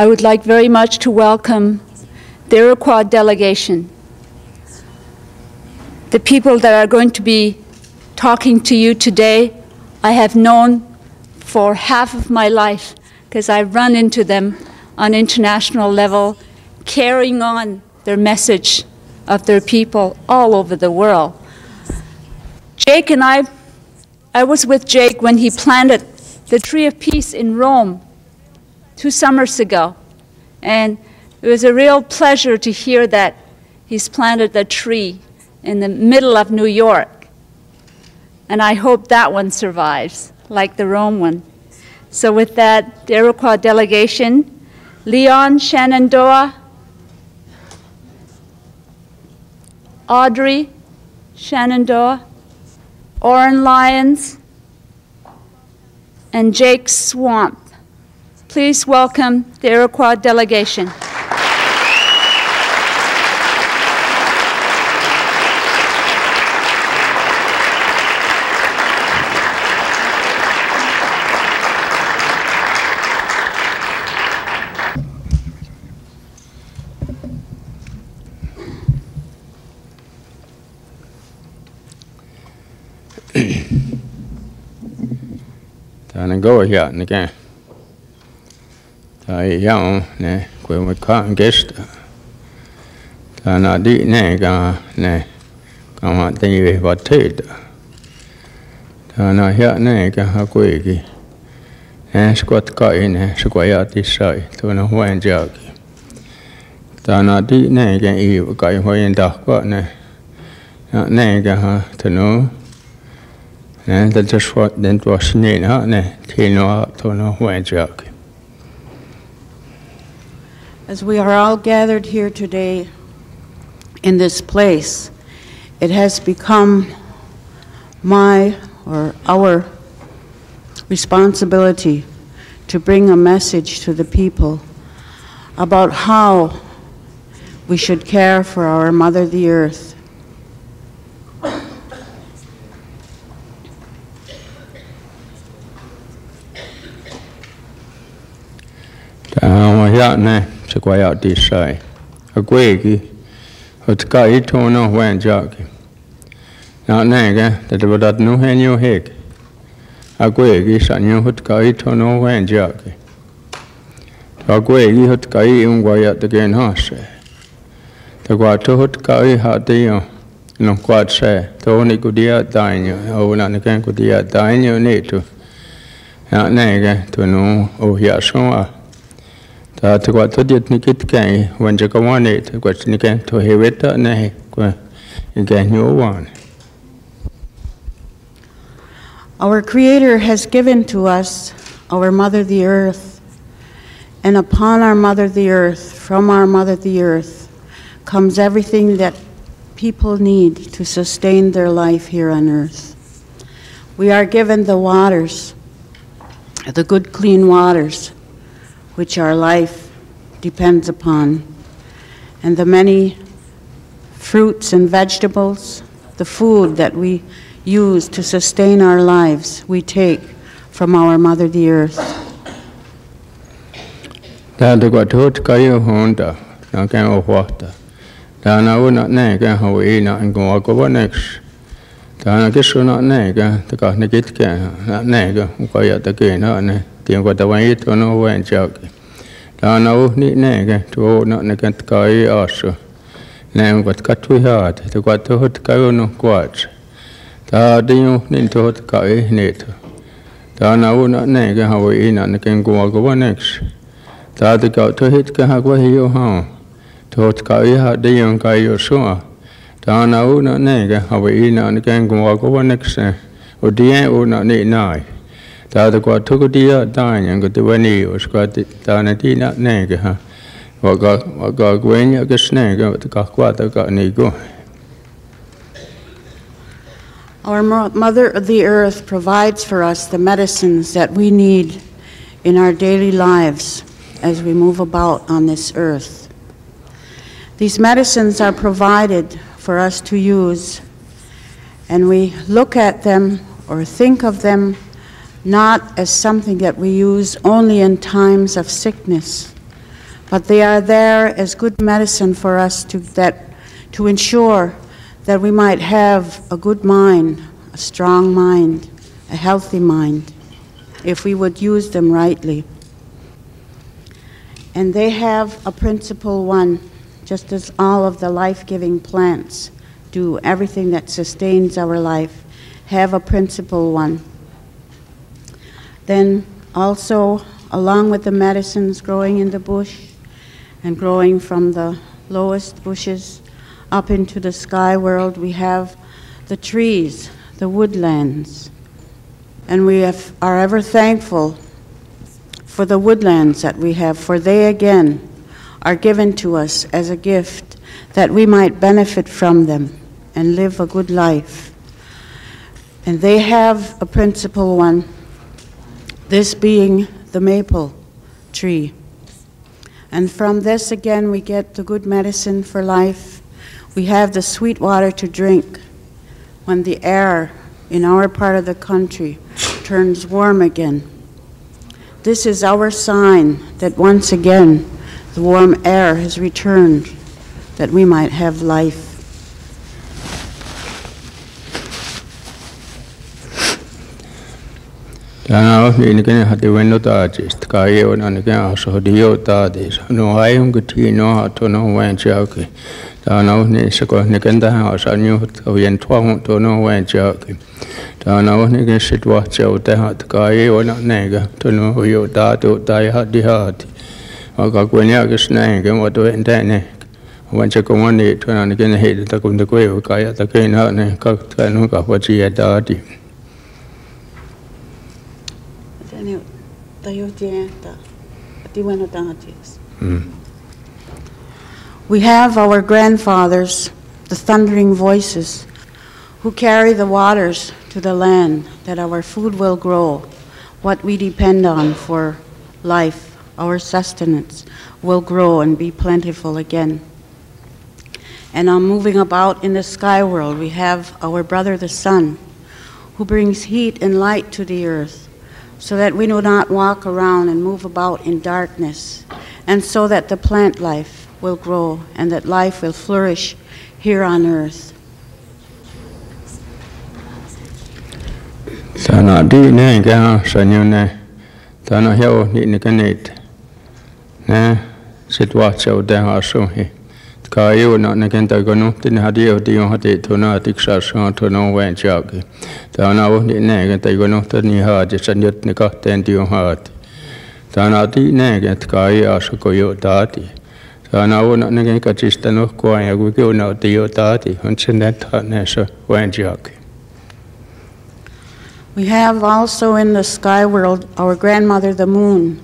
I would like very much to welcome the Iroquois Delegation, the people that are going to be talking to you today. I have known for half of my life because I've run into them on international level, carrying on their message of their people all over the world. Jake and I was with Jake when he planted the Tree of Peace in Rome 2 summers ago. And it was a real pleasure to hear that he's planted a tree in the middle of New York. And I hope that one survives, like the Rome one. So with that, the Iroquois Delegation, Lyons, Shenandoah, Audrey, Shenandoah, Oren, Lyons, and Jake Swamp. Please welcome the Iroquois Delegation. And go here and again. I young, ne, when we can't guest. And I did nega, ne, come out the what tate. And I hear nega, a quiggy. And squat coin, square this side to no one jug. Then I did nega, you got away in dark, but ne, not nega, to know. And that's just what then was near, to know when joke. As we are all gathered here today in this place, it has become my or our responsibility to bring a message to the people about how we should care for our Mother the Earth. To go out this side. A quiggy, what's got it on no when jockey. Not nega, that would not know when you hick. A quiggy, son, you would got it on no when jockey. A quiggy, who'd got it on way out the gain horse. The water would got it hot the no quite say, the only good year dying you, oh, not again good year dying you need to. Not nega, to know, oh, here, so. To what to did Nikit Kay when you go on it, question again to hear it, nay, again you one. Our Creator has given to us our Mother the Earth, and upon our Mother the Earth, from our Mother the Earth, comes everything that people need to sustain their life here on Earth. We are given the waters, the good clean waters, which our life depends upon, and the many fruits and vegetables, the food that we use to sustain our lives, we take from our Mother the Earth. No, need nega to not negate guy also. Now, what cut we had to got to hot go no quads. Da do you need to hot guy need. Da now not nega how we in and can go next. Da the go to hit can have away your home. To hot guy had the young guy your sure. Da now not nega how we in and can go next. Or the end would not need nigh. Da the quad took a dear dying and got the winnie was quite down at the not nega. What got going at the snake out the quad got any go. Our Mother of the Earth provides for us the medicines that we need in our daily lives as we move about on this earth. These medicines are provided for us to use, and we look at them or think of them not as something that we use only in times of sickness, but they are there as good medicine for us to ensure that we might have a good mind, a strong mind, a healthy mind, if we would use them rightly. And they have a principle one, just as all of the life-giving plants do, everything that sustains our life, have a principle one. Then also, along with the medicines growing in the bush and growing from the lowest bushes up into the sky world, we have the trees, the woodlands. And we are ever thankful for the woodlands that we have, for they again are given to us as a gift that we might benefit from them and live a good life. And they have a principle one, this being the maple tree. And from this again we get the good medicine for life. We have the sweet water to drink when the air in our part of the country turns warm again. This is our sign that once again the warm air has returned, that we might have life. Now, in the had the window artist, Kayo and again, so the old daddies. No, I am good to know how to know when joking. Now, Nisako, Nikenda house, I knew we and 12 to know when joking. Now, nigga should watch out the hot Kayo and nigger to know who you die had the heart. I got when you're snag and what went Dene. When you go one day, turn on again, hate the Kundakwe, Kaya, the Kane, and cocked and got what she had daddy. We have our grandfathers, the thundering voices, who carry the waters to the land that our food will grow, what we depend on for life, our sustenance, will grow and be plentiful again. And on moving about in the sky world, we have our brother the sun, who brings heat and light to the earth, so that we do not walk around and move about in darkness, and so that the plant life will grow and that life will flourish here on earth. Sana Dene, Sanyone, Tana Hill, Nikanate. Ne, sit watch out there also he. Kayo not Nakentagono, didn't have the Hati to not exertion to know when jockey. Tana only neg and they go not any hard, just and yet got into your heart. Tana di neg at Kaya Sukoyo Dati. Tana won't negate a chistan of Quaya, we go not to your Dati, and send that Nessa when jockey. We have also in the sky world our grandmother the moon,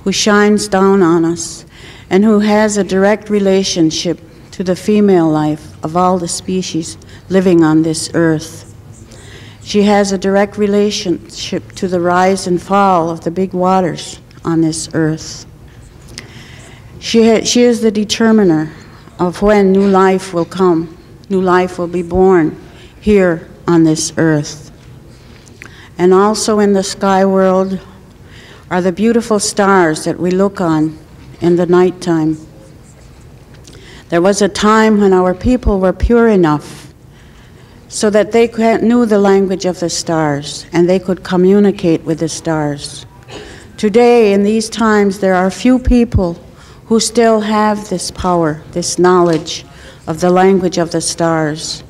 who shines down on us and who has a direct relationship to the female life of all the species living on this earth. She has a direct relationship to the rise and fall of the big waters on this earth. She is the determiner of when new life will come, new life will be born here on this earth. And also in the sky world are the beautiful stars that we look on in the nighttime. There was a time when our people were pure enough so that they knew the language of the stars and they could communicate with the stars. Today, in these times, there are few people who still have this power, this knowledge of the language of the stars.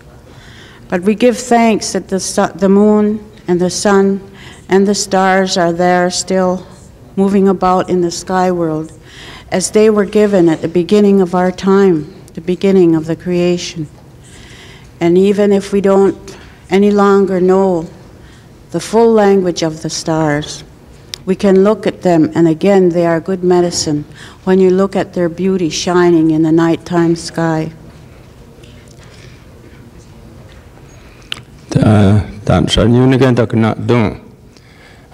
But we give thanks that the moon and the sun and the stars are there still moving about in the sky world, as they were given at the beginning of our time, the beginning of the creation. And even if we don't any longer know the full language of the stars, we can look at them, and again, they are good medicine when you look at their beauty shining in the nighttime sky. That's a new again that cannot do.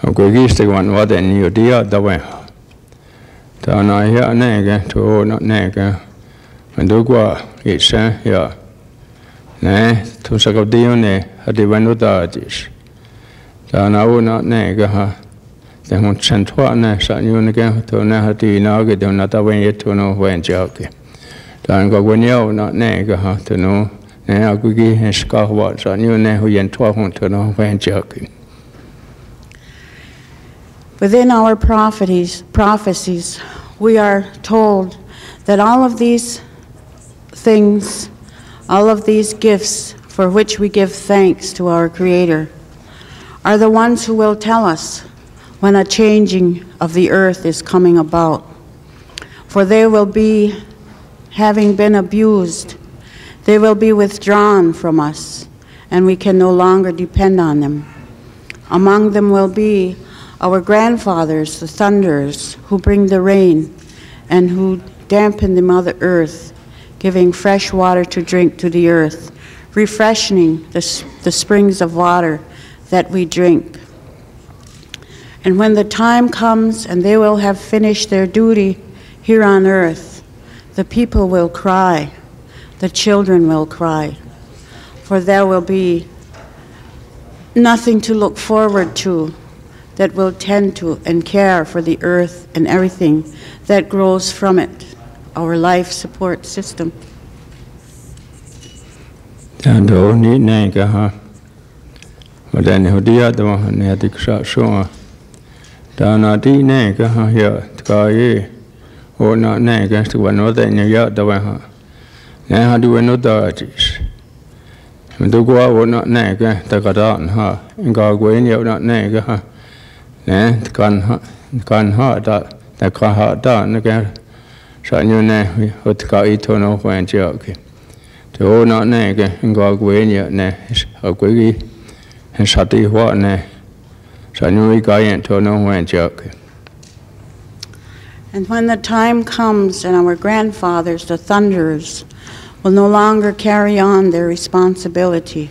I'm going to one what then you dear the way. Tana here nega to not nega. And do go, it's here. Ne, to Sakodione, had the window dodges. Tana not nega, แต่หุ่นฉันทว่านะสัญญาณกันตัวนะฮะที่น่าก็เดี๋ยวน่าตะวันยัดตัวน้องแหวนเจ้ากันตอนก็วันเย้าน่ะแน่ก็ฮะตัวน้องเนี่ยอากุกิเห็นสกาวว่าสัญญาณเนี่ยหุ่นยันทว่าหุ่นตัวน้องแหวนเจ้ากัน Within our prophecies, we are told that all of these things, all of these gifts for which we give thanks to our Creator, are the ones who will tell us when a changing of the earth is coming about. For they will be, having been abused, they will be withdrawn from us, and we can no longer depend on them. Among them will be our grandfathers, the thunderers, who bring the rain and who dampen the Mother Earth, giving fresh water to drink to the earth, refreshing the springs of water that we drink. And when the time comes and they will have finished their duty here on earth, the people will cry, the children will cry, for there will be nothing to look forward to that will tend to and care for the earth and everything that grows from it, our life support system. แต่โดนี้แน่ก็ฮะวันเดียวเดียวตัวเนี่ยติดสะสมแต่นาทีแน่ก็ฮะเยอะก็ยี่โอ้น่ะแน่ก็สักวันวันแต่เนี่ยเยอะตัวฮะเนี่ยฮะดูวันนู้นตัวจีสมันตัวกว่าวันน่ะแน่ก็แต่ก็ได้ฮะก็กว่าเนี่ยน่ะแน่ก็ฮะเนี่ยการหาแต่การหาได้นะแกสัญญาณเนี่ยหัวก็อีทนเอาไว้เจ้าแกแต่โอ้น่ะแน่ก็ก็กว่าเนี่ยเนี่ยเอากว่ากี่เห็นสัตย์หัวเนี่ยสัญญาณก็ยังทนเอาไว้เจ้าแก And when the time comes and our grandfathers, the thunderers, will no longer carry on their responsibility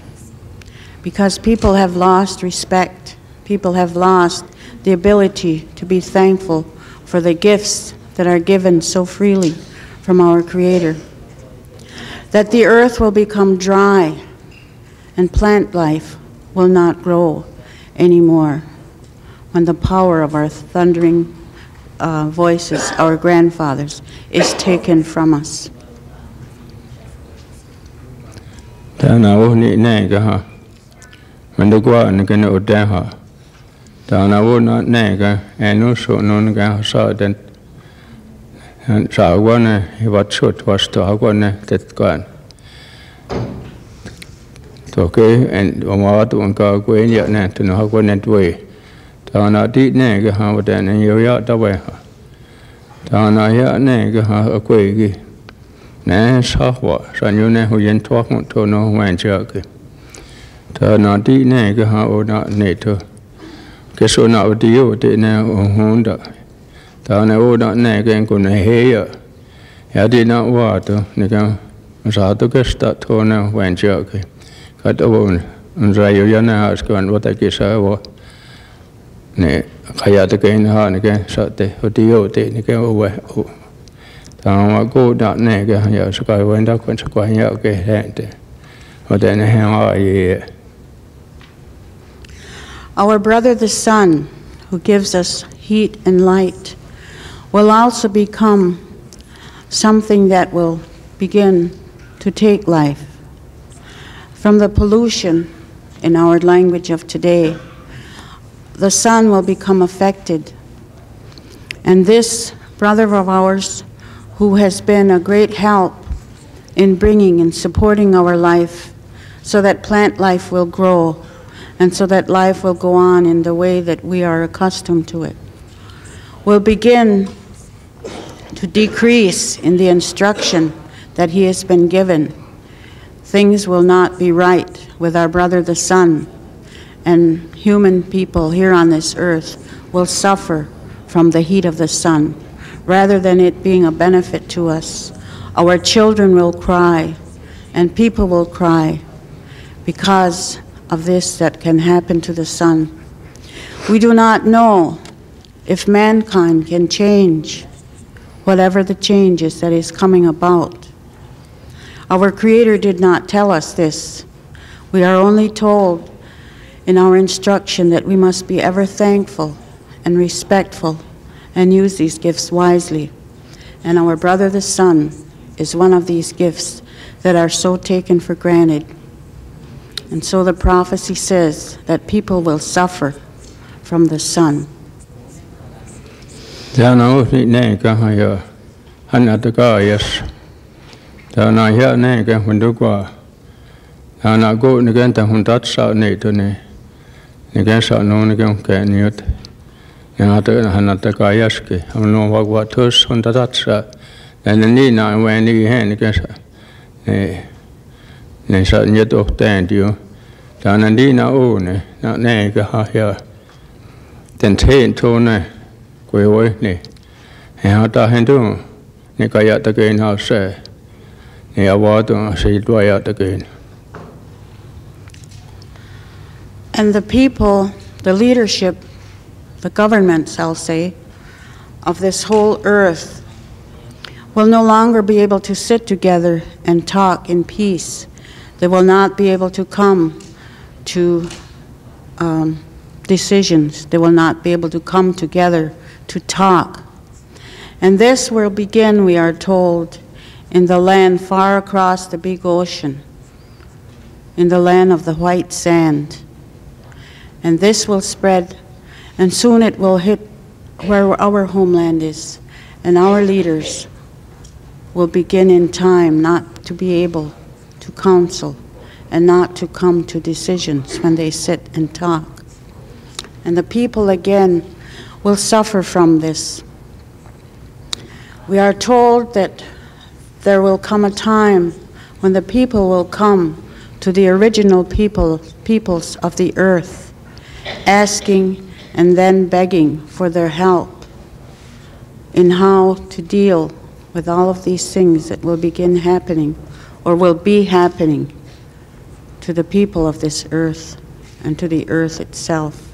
because people have lost respect, people have lost the ability to be thankful for the gifts that are given so freely from our Creator. That the earth will become dry and plant life will not grow anymore when the power of our thundering voices, our grandfathers, is taken from us. แต่หนาวนี่แน่ก็ฮะมันดูกว่านี่ก็อุดได้ฮะแต่หนาวนั่นแน่ก็แอนนุสุนนก็สาวเดินสาวว่าเนี่ยวัดชุดวัดตัวว่าเนี่ยติดกันตัวเกย์อันว่าตัวมันก็เกย์เยอะเนี่ยตัวน้องก็เนี่ยด้วยแต่หน้าที่แน่ก็หาว่าแต่เนี่ยเยอะตัวไปฮะแต่หน้าเยอะแน่ก็หาเกย์กี่เนี่ยสาวว่าสัญญาเนี่ยเขาเย็นทั่วของตัวน้องแหวนเจ้ากี่แต่หน้าที่แน่ก็หาว่าเนี่ยเธอแค่ส่วนหน้าที่อยู่ที่เนี่ยหุ่นเด้อแต่เนี่ยว่าเนี่ยก็ยังคนเนี่ยเฮียอย่าดีนะว่าตัวนี่ก็สาวตัวก็สตาร์ทเนี่ยแหวนเจ้ากี่ก็ตัวมันใจอยู่ยันเนี่ยสกันว่าแต่กี่สาวว่าเนี่ยขยะตะเกียงหานี่ก็สตย์หัวที่อยู่ที่นี่ก็เอาไว้แต่ว่ากูด่าเนี่ยก็อย่าสกายวันดักคนสกายเนี่ยก็แห้งแต่ว่าแต่เนี่ยหาอย่าง Our brother the sun, who gives us heat and light, will also become something that will begin to take life. From the pollution in our language of today, the sun will become affected. And this brother of ours, who has been a great help in bringing and supporting our life so that plant life will grow and so that life will go on in the way that we are accustomed to it, will begin to decrease in the instruction that he has been given. Things will not be right with our brother the sun, and human people here on this earth will suffer from the heat of the sun. Rather than it being a benefit to us, our children will cry and people will cry because of this that can happen to the sun. We do not know if mankind can change whatever the change is that is coming about. Our Creator did not tell us this. We are only told in our instruction that we must be ever thankful and respectful and use these gifts wisely. And our brother the sun is one of these gifts that are so taken for granted. And so the prophecy says that people will suffer from the sun. And the people, the leadership, the governments, I'll say, of this whole earth will no longer be able to sit together and talk in peace. They will not be able to come to decisions. They will not be able to come together to talk. And this will begin, we are told, in the land far across the big ocean, in the land of the white sand. And this will spread, and soon it will hit where our homeland is, and our leaders will begin in time not to be able to counsel and not to come to decisions when they sit and talk. And the people again will suffer from this. We are told that there will come a time when the people will come to the original peoples of the earth, asking and then begging for their help in how to deal with all of these things that will begin happening or will be happening to the people of this earth and to the earth itself.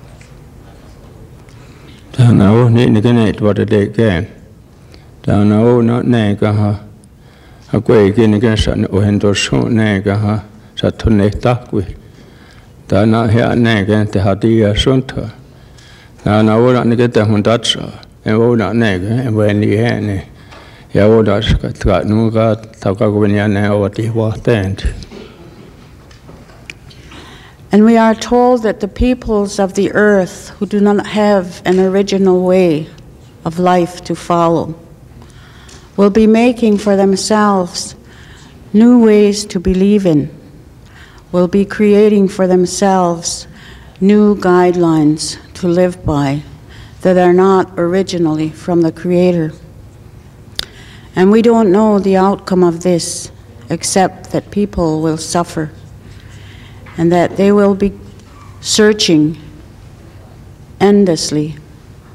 And we are told that the peoples of the earth who do not have an original way of life to follow will be making for themselves new ways to believe in, will be creating for themselves new guidelines to live by that are not originally from the Creator. And we don't know the outcome of this except that people will suffer and that they will be searching endlessly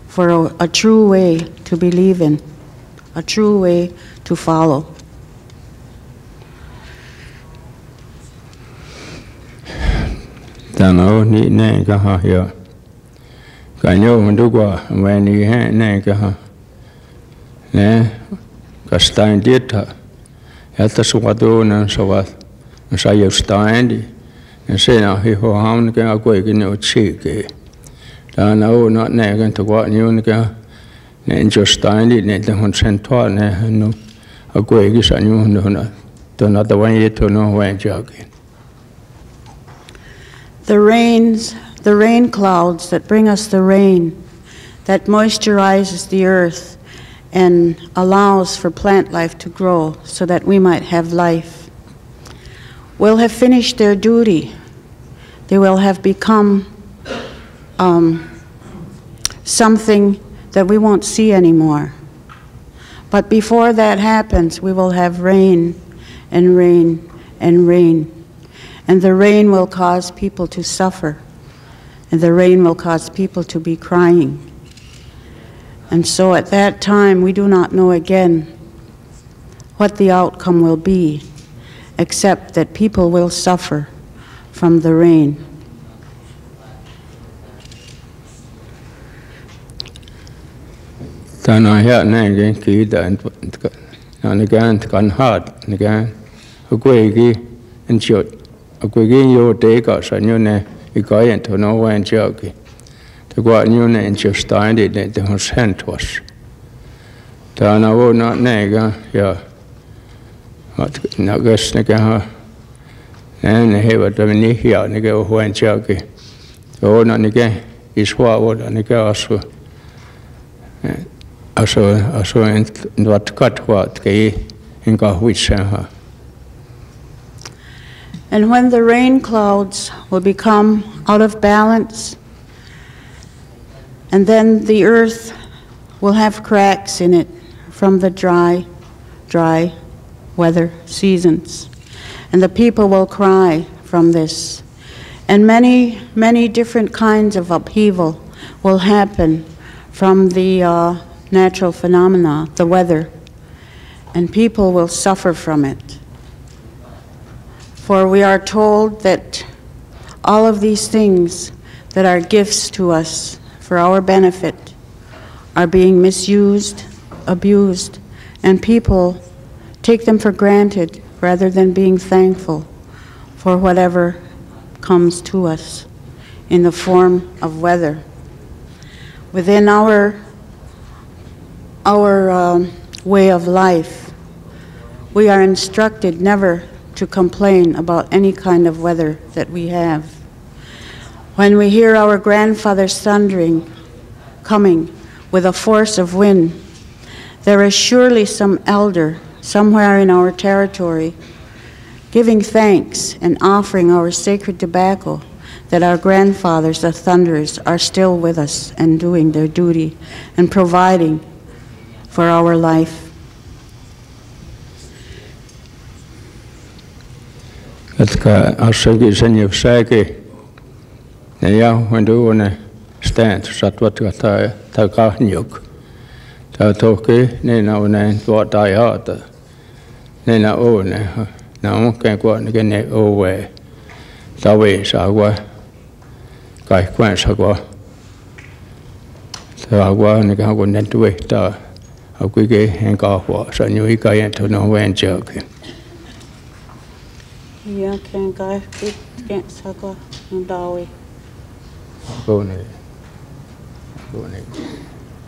for a true way to believe in, a true way to follow. And say now he ho ham ke a kwe ke no chi ke da na o na ne ke to wa nyu ke ne just stand ne de hon chen twa ne no a kwe ke sa nyu no na to na the one ye to no wen jog. The rain clouds that bring us the rain that moisturizes the earth and allows for plant life to grow so that we might have life, will have finished their duty. They will have become something that we won't see anymore. But before that happens, we will have rain and rain and rain. And the rain will cause people to suffer. And the rain will cause people to be crying. And so at that time, we do not know again what the outcome will be, except that people will suffer from the rain. Tana ya ne ki da na gan kan hat ne gan a kwe ki en chot a kwe ki yo te ka sa nyu ne I ka yen to no wen chok ki the what new name just started it was sent to us. Tana wo not nega, yeah. What not guess nega, and he would have any here, nigga, when chucky. Oh, not nigga, is what would nigga also. Also, and what cut what gay in Huichol. And when the rain clouds will become out of balance, and then the earth will have cracks in it from the dry weather seasons. And the people will cry from this. And many, many different kinds of upheaval will happen from the natural phenomena, the weather, and people will suffer from it. For we are told that all of these things that are gifts to us for our benefit are being misused, abused, and people take them for granted rather than being thankful for whatever comes to us in the form of weather. Within our way of life, we are instructed never to complain about any kind of weather that we have. When we hear our grandfathers thundering, coming with a force of wind, there is surely some elder somewhere in our territory giving thanks and offering our sacred tobacco that our grandfathers, the thunderers, are still with us and doing their duty and providing for our life. Että assakin sen jossakin, ja when do one stand satvat tai kahniuk. Tää toki niin on näin tuota jaata. Niin on na onkin kun ne owe. Tavi sawa kai quan sawa. Sawa ne ka kun ne tuita. Au kuike en kahwa sa nyui kai to no wen joke. Ja, kan kai kit saka ndawi. Bone.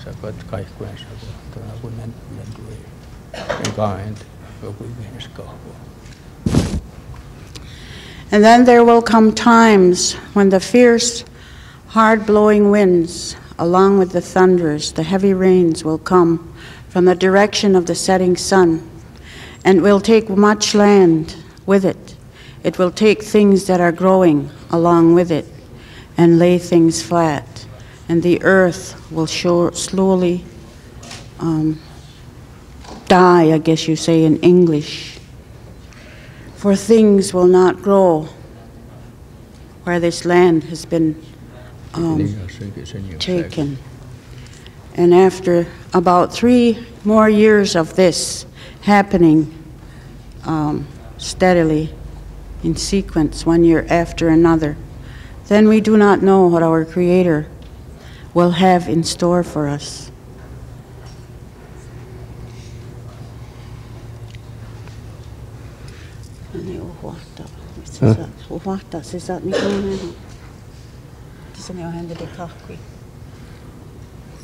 Sakat kai quan sawa. To na kun ne tuwe. En kai au kuike es kahwa. And then there will come times when the fierce, hard-blowing winds, along with the thunders, the heavy rains will come from the direction of the setting sun, and will take much land with it. It will take things that are growing along with it and lay things flat, and the earth will slowly die, I guess you say in English. For things will not grow where this land has been taken. And after about 3 more years of this happening steadily in sequence, 1 year after another, then we do not know what our Creator will have in store for us.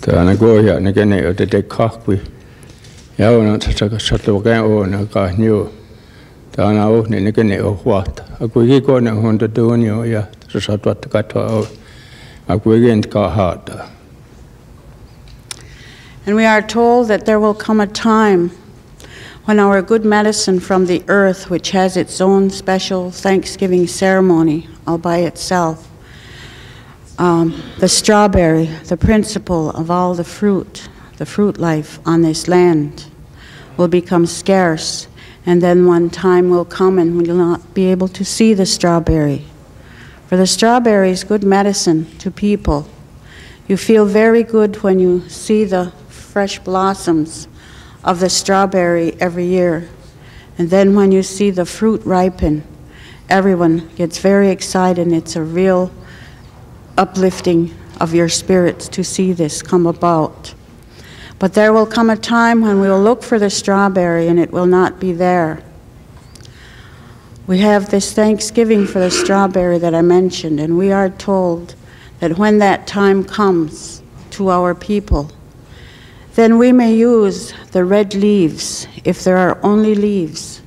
Täällä goja ne kene ote te kahvi. Ja on sattu kään on ka new. Täällä on ne kene o huata. Akuiki kone honta duunio ja sattu katwa. Akuiki ent ka hata. And we are told that there will come a time when our good medicine from the earth, which has its own special Thanksgiving ceremony all by itself, the strawberry, the principle of all the fruit life on this land, will become scarce, and then one time will come and we will not be able to see the strawberry. For the strawberry is good medicine to people. You feel very good when you see the fresh blossoms of the strawberry every year. And then when you see the fruit ripen, everyone gets very excited, and it's a real uplifting of your spirits to see this come about. But there will come a time when we will look for the strawberry and it will not be there. We have this Thanksgiving for the strawberry that I mentioned, and we are told that when that time comes to our people, then we may use the red leaves, if there are only leaves,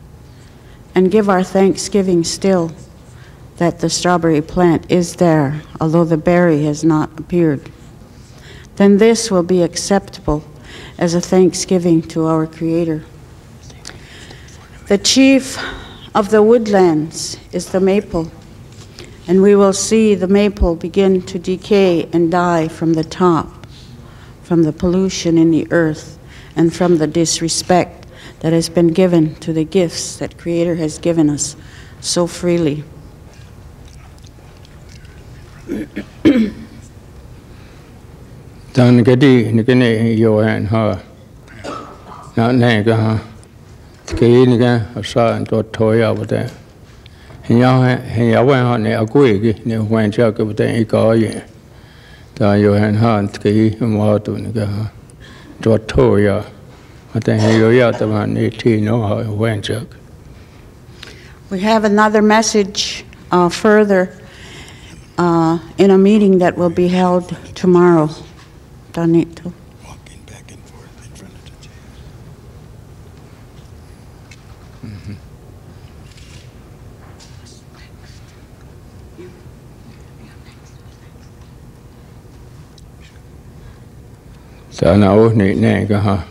and give our thanksgiving still that the strawberry plant is there, although the berry has not appeared. Then this will be acceptable as a thanksgiving to our Creator. The chief of the woodlands is the maple, and we will see the maple begin to decay and die from the top, from the pollution in the earth, and from the disrespect that has been given to the gifts that Creator has given us so freely. Dan gadi ni kene Oren ha na ne ga ke ni ga sa to toya bode ya wan ha ne agui gi ne wan cha ke bode I ka ye da Oren ha ke mo to ni ga to toya bode yo ya ta ma ni ti no ha wan cha. We have another message further in a meeting that will be held tomorrow. Donito. Walking back and forth in front of the chair. Sa na o ni ne ga ha.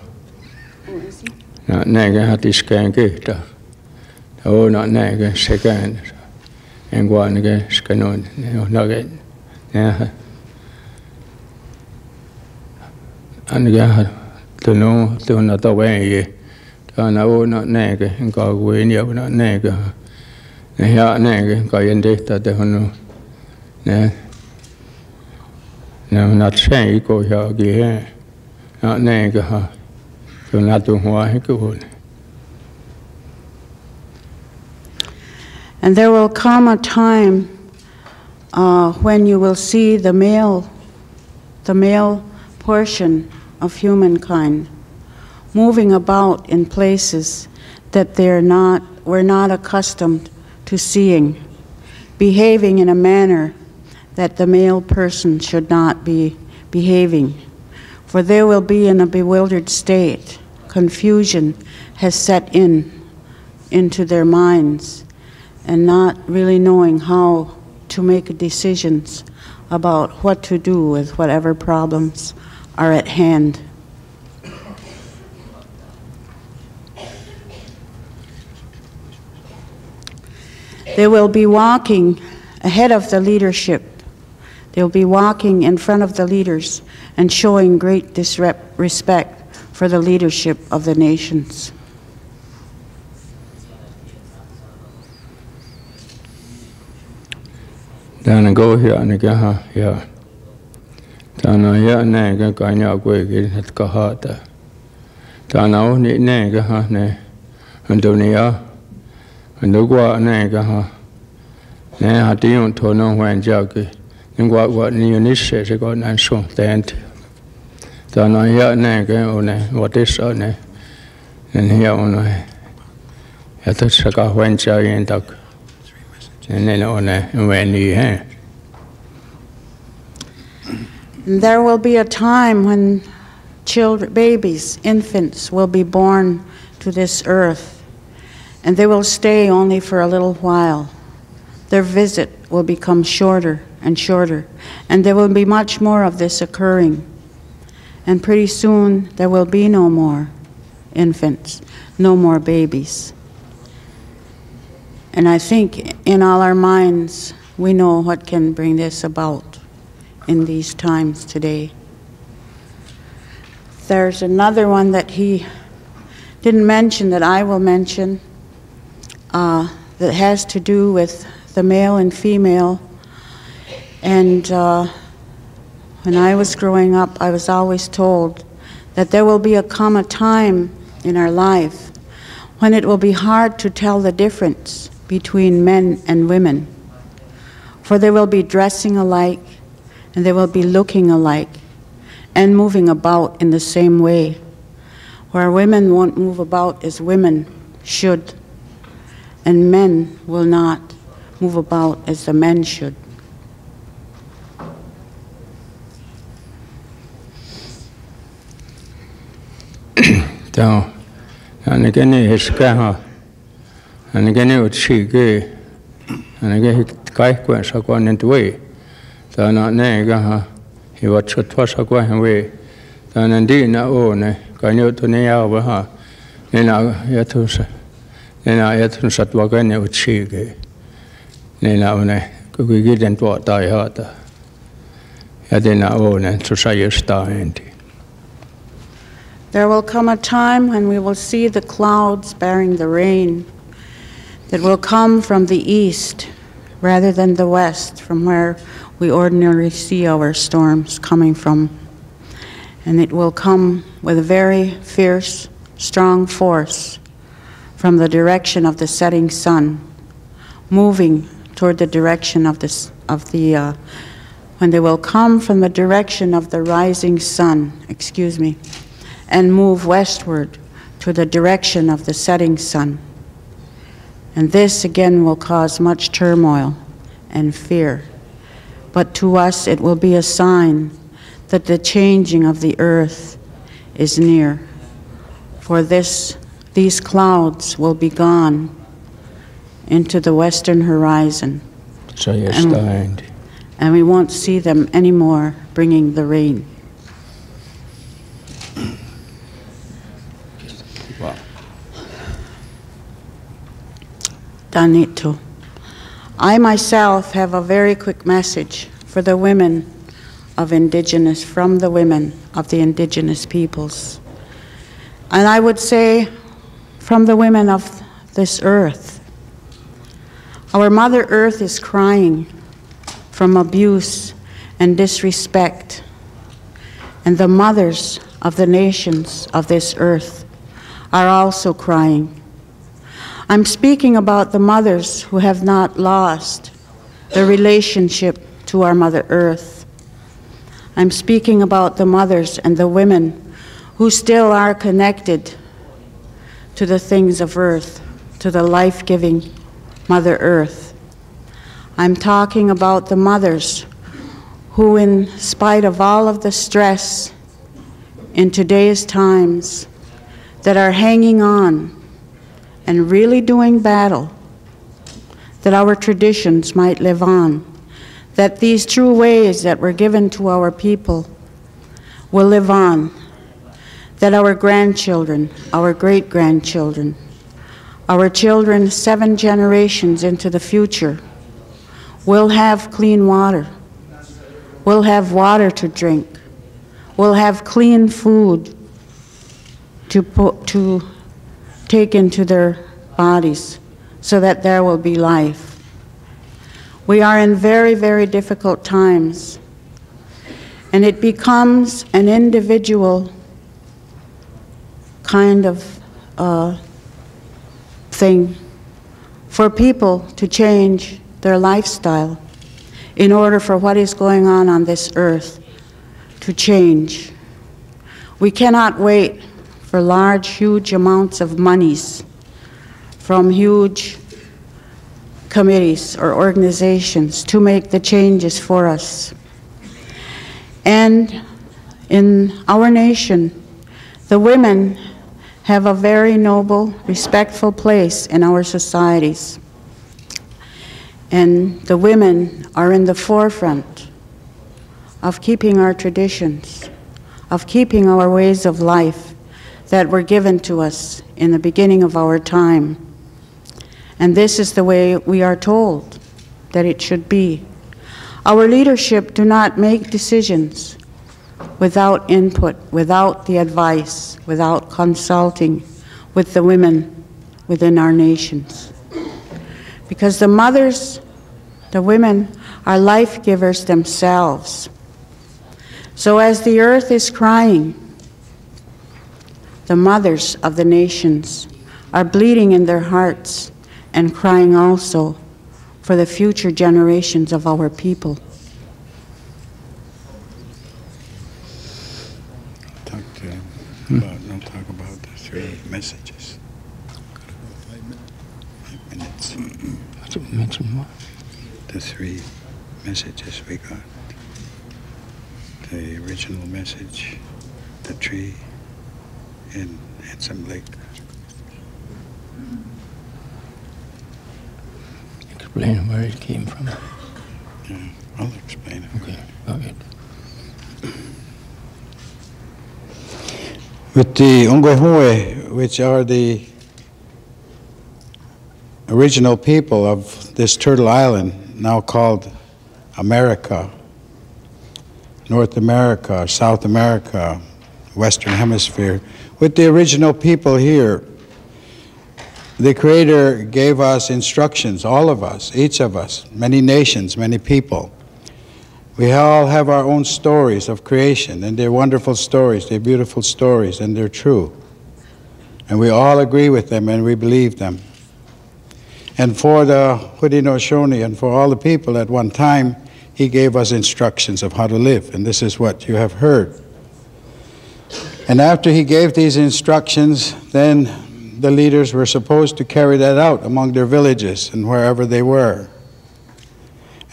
Na ne ga ha tiskan ke ta. O na ne ga second. En gwa ne ga skanon na ga. Ne aniga to no to na to we ta na o na ne ke ga we ni na ne ga ne ya ne ke ga yin de ta de no ne na chen ko ya ge na ne ga ha to na to hwa he ko. And there will come a time when you will see the male portion of humankind moving about in places that we're not accustomed to seeing, behaving in a manner that the male person should not be behaving. For they will be in a bewildered state. Confusion has set into their minds, and not really knowing how to make decisions about what to do with whatever problems are at hand. They will be walking ahead of the leadership. They'll be walking in front of the leaders and showing great respect for the leadership of the nations. Dan go here and ga ha ya. Tana ya ne ga ka nya gwe ge hat ka ha ta. Tana o ni ne ga ha ne. Ando ni ya. Ando gwa ne ga ha. Ne ha ti yon to no wan ja ge. Ning gwa ni ni she se go nan so tent. Tana ya ne ga o ne what is o ne. Ne ya o ne. Ya ta sa ka wan ja yin tak. And there will be a time when babies, infants will be born to this earth, and they will stay only for a little while. Their visit will become shorter and shorter, and there will be much more of this occurring. And pretty soon there will be no more infants, no more babies. And I think in all our minds, we know what can bring this about in these times today. There's another one that he didn't mention that I will mention that has to do with the male and female. And when I was growing up, I was always told that there will come a time in our life when it will be hard to tell the difference between men and women. For they will be dressing alike, and they will be looking alike, and moving about in the same way, where women won't move about as women should, and men will not move about as the men should. Então, anigene escaha, anigene utchige, anigene kai kwa sakwa nentwe, tana nega ha, he wat chotwa sakwa henwe, tana ndi na o ne, kanyo to ne ya wa ha, nena yatun satwa kane utchige, nena one, kuki den to tai hata, yadena o ne, susaya sta enti. There will come a time when we will see the clouds bearing the rain that will come from the east rather than the west, from where we ordinarily see our storms coming from. And it will come with a very fierce, strong force from the direction of the setting sun, moving toward the direction when they will come from the direction of the rising sun, and move westward to the direction of the setting sun. And this again will cause much turmoil and fear. But to us it will be a sign that the changing of the earth is near. For these clouds will be gone into the western horizon. And we won't see them anymore bringing the rain. Danito. I myself have a very quick message for the women of from the women of the indigenous peoples. And I would say from the women of this earth. Our Mother Earth is crying from abuse and disrespect. And the mothers of the nations of this earth are also crying. I'm speaking about the mothers who have not lost their relationship to our Mother Earth. I'm speaking about the mothers and the women who still are connected to the things of earth, to the life-giving Mother Earth. I'm talking about the mothers who, in spite of all of the stress in today's times, that are hanging on and really doing battle, that our traditions might live on, that these true ways that were given to our people will live on, that our grandchildren, our great-grandchildren, our children 7 generations into the future will have clean water, will have water to drink, will have clean food to take into their bodies so that there will be life. We are in very, very difficult times, and it becomes an individual kind of thing for people to change their lifestyle in order for what is going on this earth to change. We cannot wait for large, huge amounts of monies from huge committees or organizations to make the changes for us. And in our nation, the women have a very noble, respectful place in our societies. And the women are in the forefront of keeping our traditions, of keeping our ways of life that were given to us in the beginning of our time. And this is the way we are told that it should be. Our leadership do not make decisions without input, without the advice, without consulting with the women within our nations. Because the mothers, the women, are life givers themselves. So as the earth is crying, the mothers of the nations are bleeding in their hearts and crying also for the future generations of our people. Talk about the 3 messages. 5 minutes. The 3 messages we got. The original message, the tree in some lake. Explain where it came from. Yeah, I'll explain it. Okay, go ahead. With the Ungwehue, which are the original people of this Turtle Island, now called America, North America, South America, Western Hemisphere, with the original people here, the Creator gave us instructions, all of us, each of us, many nations, many people. We all have our own stories of creation, and they're wonderful stories, they're beautiful stories, and they're true. And we all agree with them, and we believe them. And for the Haudenosaunee and for all the people at one time, He gave us instructions of how to live, and this is what you have heard. And after He gave these instructions, then the leaders were supposed to carry that out among their villages and wherever they were.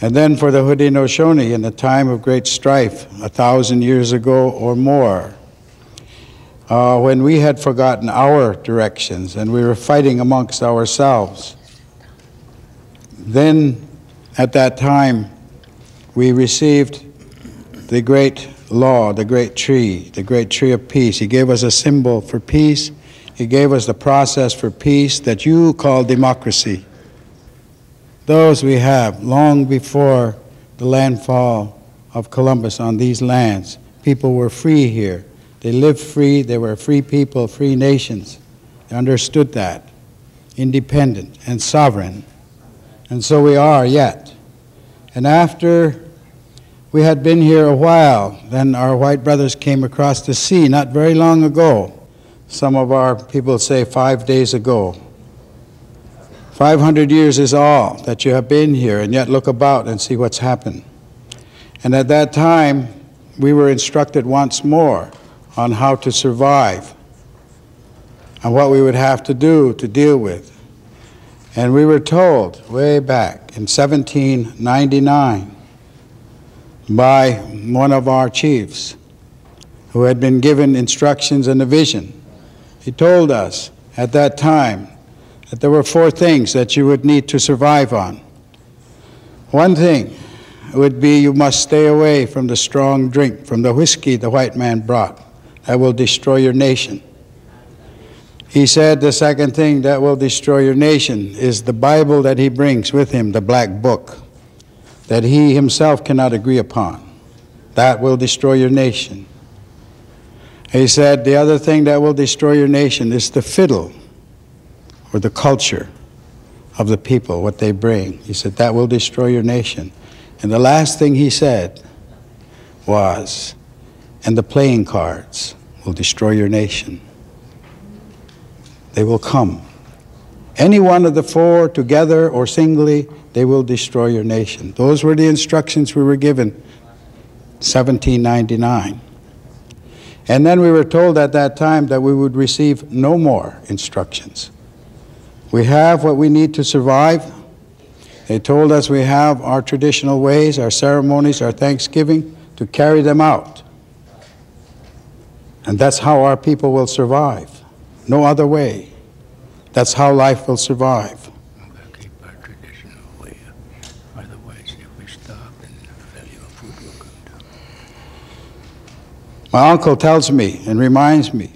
And then for the Haudenosaunee, in the time of great strife, 1,000 years ago or more, when we had forgotten our directions and we were fighting amongst ourselves, then at that time we received the great law, the great tree of peace. He gave us a symbol for peace. He gave us the process for peace that you call democracy. Those we have long before the landfall of Columbus on these lands. People were free here. They lived free. They were free people, free nations. They understood that. Independent and sovereign. And so we are yet. And after we had been here a while, then our white brothers came across the sea not very long ago. Some of our people say 5 days ago. 500 years is all that you have been here, and yet look about and see what's happened. And at that time, we were instructed once more on how to survive and what we would have to do to deal with. And we were told way back in 1799 by one of our chiefs who had been given instructions and a vision. He told us at that time that there were 4 things that you would need to survive on. One thing would be you must stay away from the strong drink, from the whiskey the white man brought. That will destroy your nation. He said the second thing that will destroy your nation is the Bible that he brings with him, the black book, that he himself cannot agree upon. That will destroy your nation. He said the other thing that will destroy your nation is the fiddle, or the culture of the people, what they bring. He said, that will destroy your nation. And the last thing he said was, and the playing cards will destroy your nation. They will come. Any one of the 4, together or singly, they will destroy your nation. Those were the instructions we were given, 1799. And then we were told at that time that we would receive no more instructions. We have what we need to survive. They told us we have our traditional ways, our ceremonies, our Thanksgiving, to carry them out. And that's how our people will survive. No other way. That's how life will survive. We've got to keep our traditional way. Otherwise, if we stop, then the value of food will come down. My uncle tells me and reminds me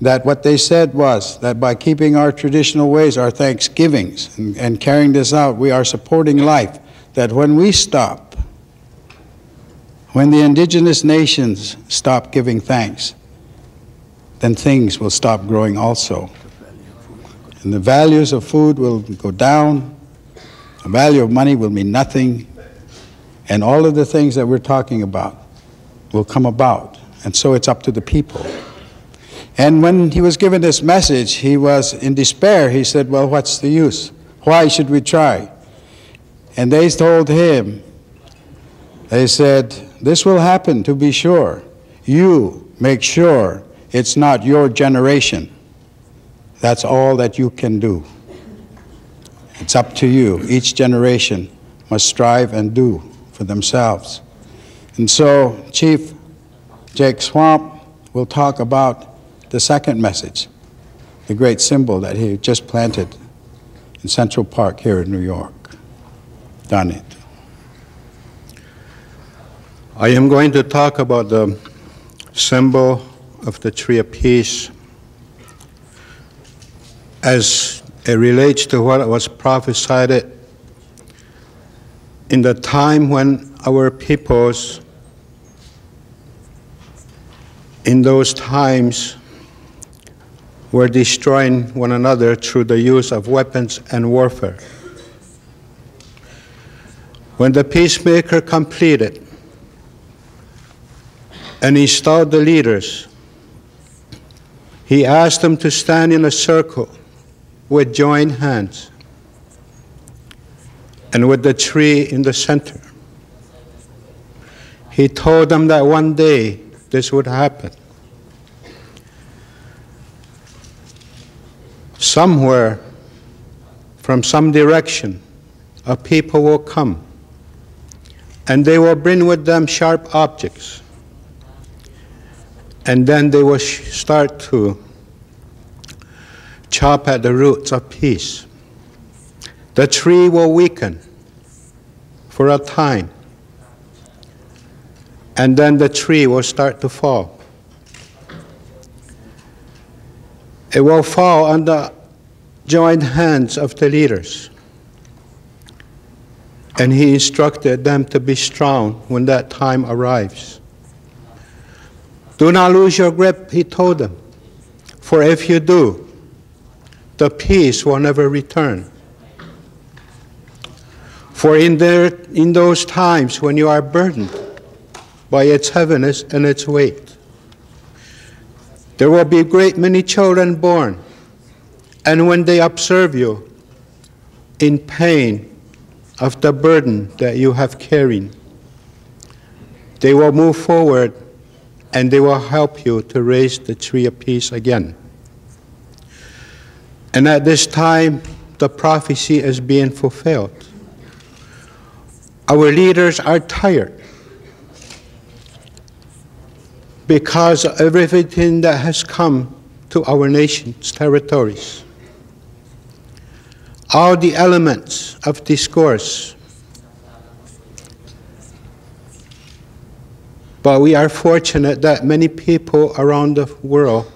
that what they said was that by keeping our traditional ways, our Thanksgivings, and carrying this out, we are supporting life. That when we stop, when the indigenous nations stop giving thanks, then things will stop growing also. And the values of food will go down, the value of money will mean nothing, and all of the things that we're talking about will come about. And so it's up to the people. And when he was given this message, he was in despair. He said, well, what's the use? Why should we try? And they told him, they said, this will happen to be sure. You make sure it's not your generation. That's all that you can do. It's up to you. Each generation must strive and do for themselves. And so Chief Jake Swamp will talk about the second message, the great symbol that he just planted in Central Park here in New York. Done. I am going to talk about the symbol of the tree of peace as it relates to what was prophesied in the time when our peoples in those times were destroying one another through the use of weapons and warfare. When the peacemaker completed and installed the leaders, he asked them to stand in a circle with joined hands and with the tree in the center. He told them that one day this would happen. Somewhere, from some direction, a people will come, and they will bring with them sharp objects, and then they will start to chop at the roots of peace. The tree will weaken for a time, and then the tree will start to fall. It will fall on the joined hands of the leaders. And he instructed them to be strong when that time arrives. Do not lose your grip, he told them, for if you do, the peace will never return. For in those times when you are burdened by its heaviness and its weight, there will be a great many children born, and when they observe you in pain of the burden that you have carried, they will move forward and they will help you to raise the tree of peace again. And at this time, the prophecy is being fulfilled. Our leaders are tired because of everything that has come to our nation's territories. All the elements of discourse. But we are fortunate that many people around the world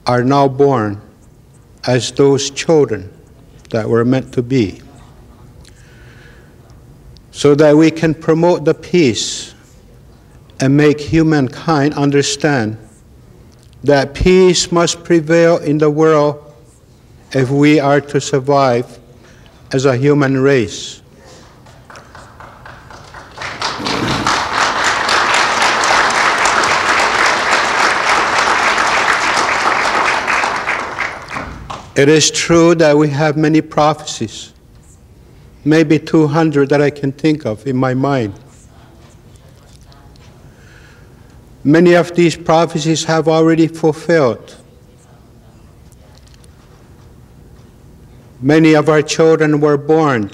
are now born as those children that were meant to be, so that we can promote the peace and make humankind understand that peace must prevail in the world if we are to survive as a human race. It is true that we have many prophecies, maybe 200 that I can think of in my mind. Many of these prophecies have already fulfilled. Many of our children were born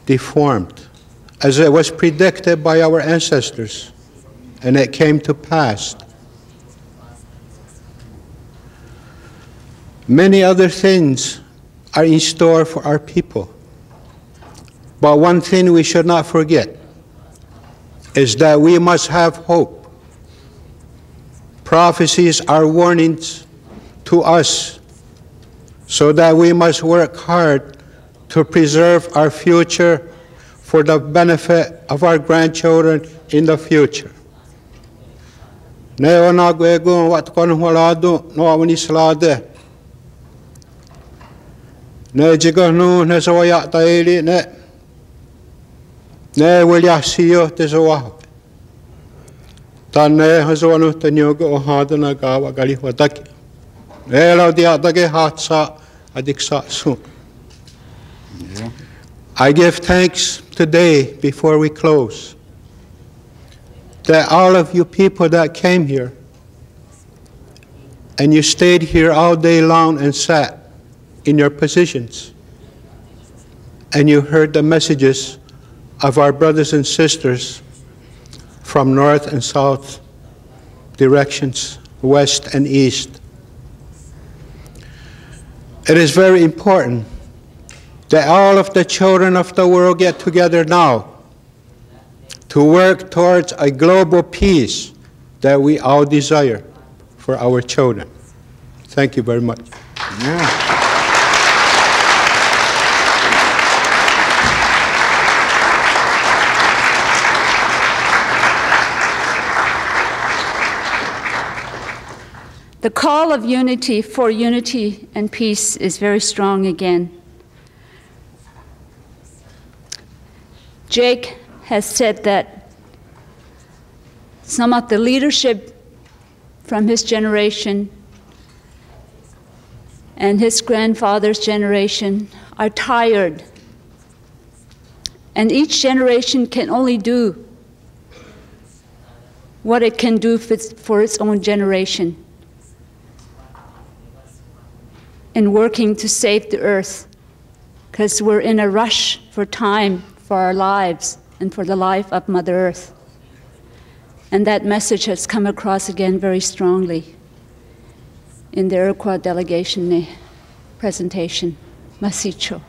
deformed, as it was predicted by our ancestors, and it came to pass. Many other things are in store for our people. But one thing we should not forget is that we must have hope. Prophecies are warnings to us, so that we must work hard to preserve our future for the benefit of our grandchildren in the future. I give thanks today, before we close, that all of you people that came here, and you stayed here all day long and sat in your positions, and you heard the messages of our brothers and sisters from north and south directions west, and east. It is very important that all of the children of the world get together now to work towards a global peace that we all desire for our children. Thank you very much. Yeah. The call of unity for unity and peace is very strong again. Jake has said that some of the leadership from his generation and his grandfather's generation are tired. And each generation can only do what it can do for its own generation in working to save the earth, because we're in a rush for time for our lives and for the life of Mother Earth. And that message has come across again very strongly in the Iroquois Delegation presentation. Masicho.